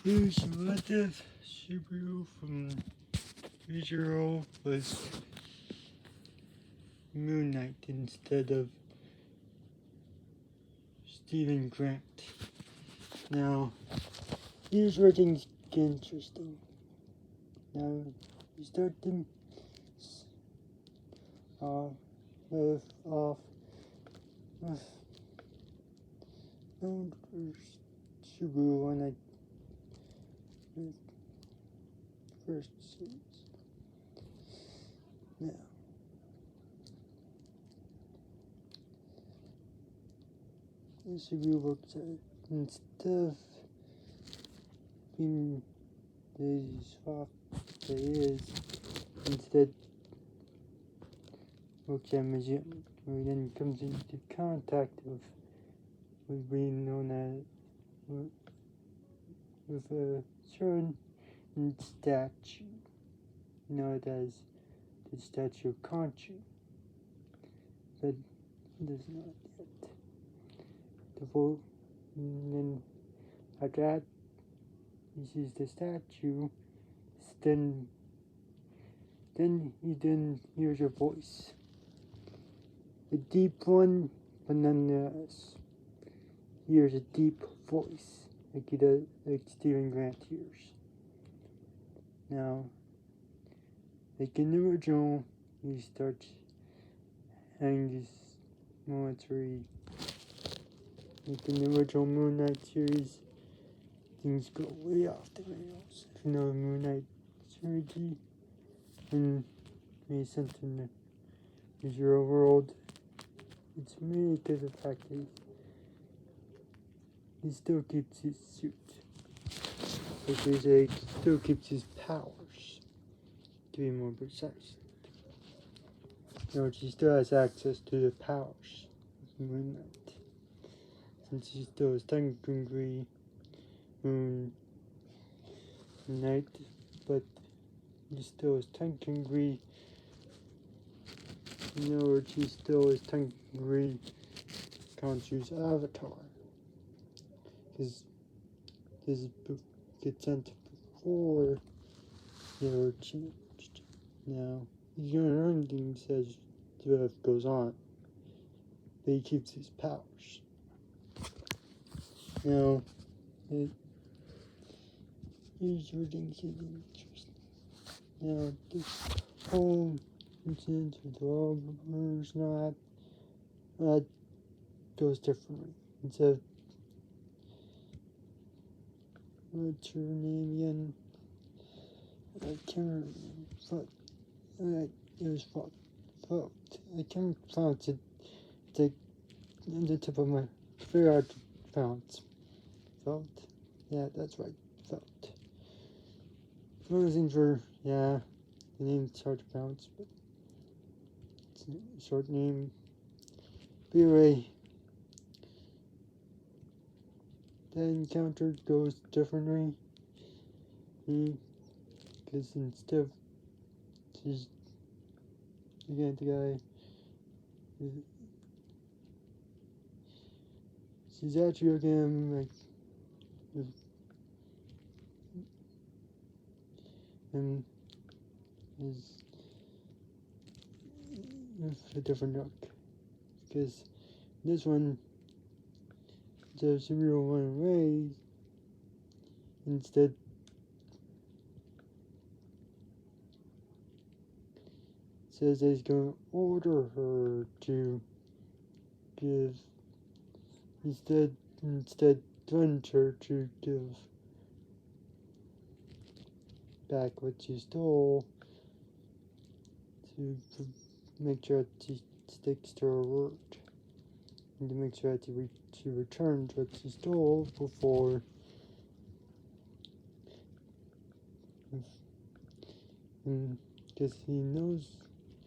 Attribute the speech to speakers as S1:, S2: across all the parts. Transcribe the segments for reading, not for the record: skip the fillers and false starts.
S1: Here's what this Subaru from 3-year-old was Moon Knight instead of Stephen Grant. Now, here's where things get interesting. Now, you start to with Subaru when I first series. Now, the Subaru works out instead of being the soft that is, instead works at museum, where then comes into contact with what we known as with a certain statue, known as the Statue of Conchu, but it does not yet. And then after that, he sees the statue, then he hears a voice. A deep one, but nonetheless, he hears a deep voice, like Stephen Grant hears. Now, like in the original, he starts having these moments where like in the original Moon Knight series, things go way off the rails. If you know the Moon Knight series, and made sense in the Zero world, it's mainly because of the fact that he still keeps his suit. Like they say, he still keeps his powers, to be more precise. He still has access to the powers of Moon Knight, since he still is technically Moon Knight, but he still is technically, in other words, he still is technically Khonshu's avatar, because this gets sent before they were changed. Now, he's going to learn things as the life goes on, but he keeps his powers. Now, here's where things get interesting. Now, this whole incident with the robbers and all that goes differently. Instead of, what's her name again? I can't remember. It was fucked. I can't pronounce it. It's like on the tip of my very hard to pronounce. Felt? Yeah, that's right. Felt. One of those things where, yeah, the name's hard to pronounce, but it's a short name. But anyway, that encounter goes differently. Because instead of just looking at the guy, she's actually looking at him like him is with a different look. Because this one, the Subaru went away, instead says that he's going to order her to give, instead threatens her to give back what she stole, to make sure that she sticks to her word, and to make sure that she returns what she stole before because he knows,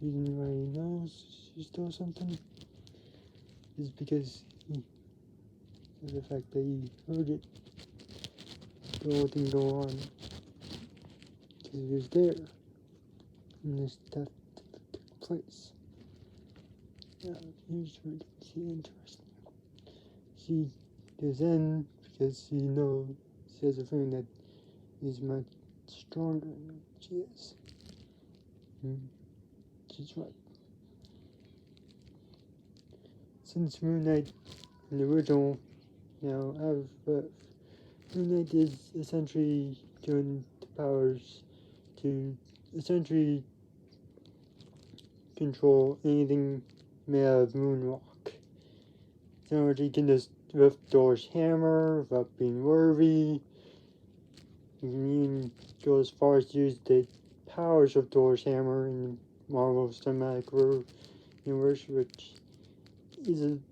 S1: the reason why he knows she stole something is because of the fact that he heard it, the whole thing go on, because he was there when this theft took place. Now, here's where it's interesting. She goes in because she has a feeling that is much stronger than she is. She's right. Since Moon Knight in the original, out of birth, Moon Knight is essentially given the powers to essentially control anything made out of moonrock. So he can just lift Thor's hammer without being worthy. He can even go as far as to use the powers of Thor's hammer in the Marvel Cinematic Universe, which is an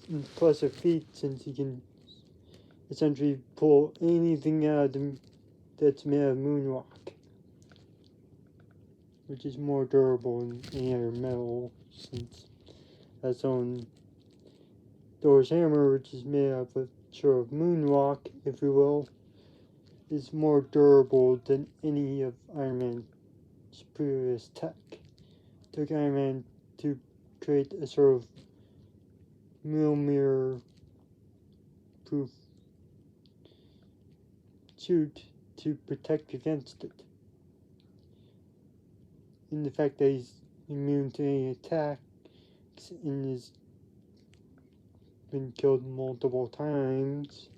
S1: impressive feat since he can essentially pull anything out of that's made of moonrock, which is more durable than any other metal, since that's on Thor's hammer, which is made of a sort of moonrock, if you will, is more durable than any of Iron Man's previous tech. It took Iron Man to create a sort of millimeter proof suit to protect against it. And the fact that he's immune to any attacks and has been killed multiple times,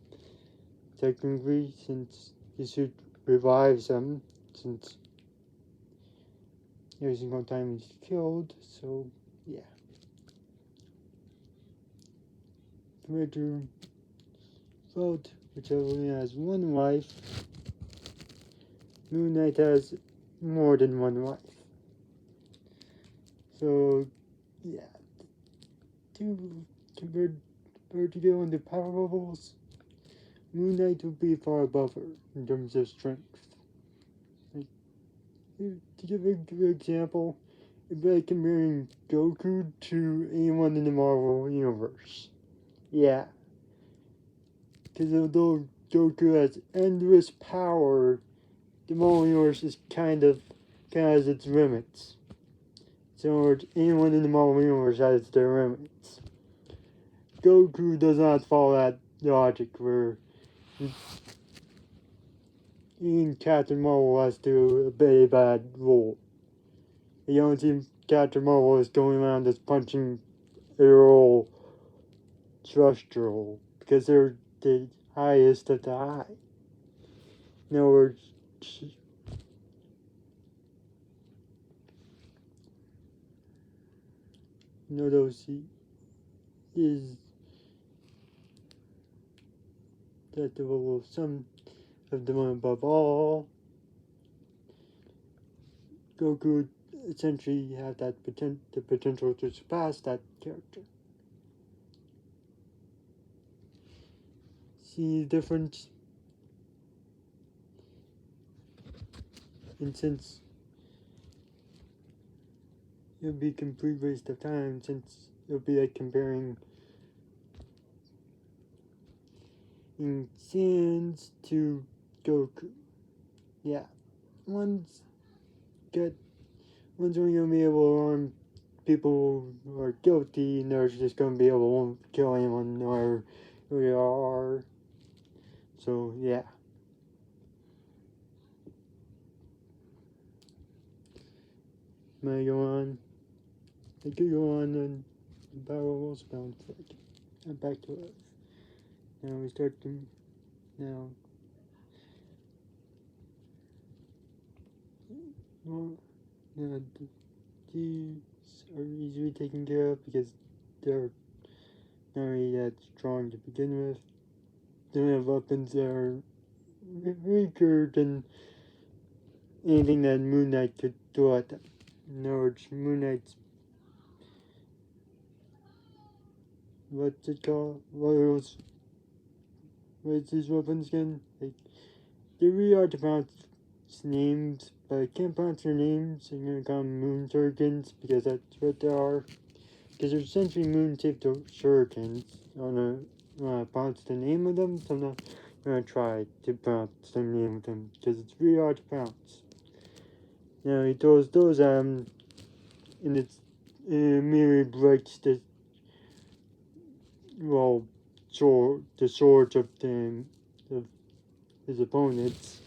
S1: technically, since the suit revives him, since every single time he's killed, so yeah. Compared to Vote, which only has one wife, Moon Knight has more than one wife. So, yeah. Compared to go into power levels, Moon Knight would be far above her in terms of strength. Like, to give a good example, it'd be like comparing Goku to anyone in the Marvel Universe. Yeah. Because although Goku has endless power, the Marvel Universe is kind of has its limits. So anyone in the Marvel Universe has their limits. Goku does not follow that logic where even Captain Marvel has to obey that rule. You don't see Captain Marvel is going around just punching Earl Structural because they're the highest of the high. In other words, those is that the level of some of the one above all. Goku would essentially have that the potential to surpass that character. See the difference? And since it would be a complete waste of time, since it would be like comparing Sans to Goku. Yeah. One's only gonna be able to harm people who are guilty, and they're just gonna be able to kill anyone no matter who they are. So yeah. May I go on? I could go on and the barrel will spell flick. I'm back to Earth. Now we start to now. Well, now these are easily taken care of because they're not really that strong to begin with. They don't have weapons that are weaker than anything that Moon Knight could throw at them. In other words, Moon Knight's what's it called? What's these weapons again? Like, they're really hard to pronounce names, but I can't pronounce their names. I'm gonna call them Moon Surgeons because that's what they are. Because they're essentially moon-shaped surgeons. I don't know pronounce the name of them, so I'm not gonna try to pronounce the name of them because it's really hard to pronounce. Now he throws those at him, and it immediately breaks the swords of his opponents.